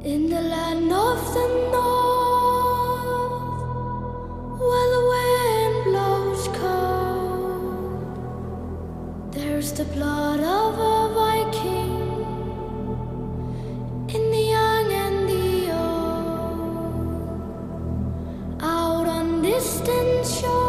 In the land of the north, where the wind blows cold, there's the blood of a Viking in the young and the old. Out on distant shore,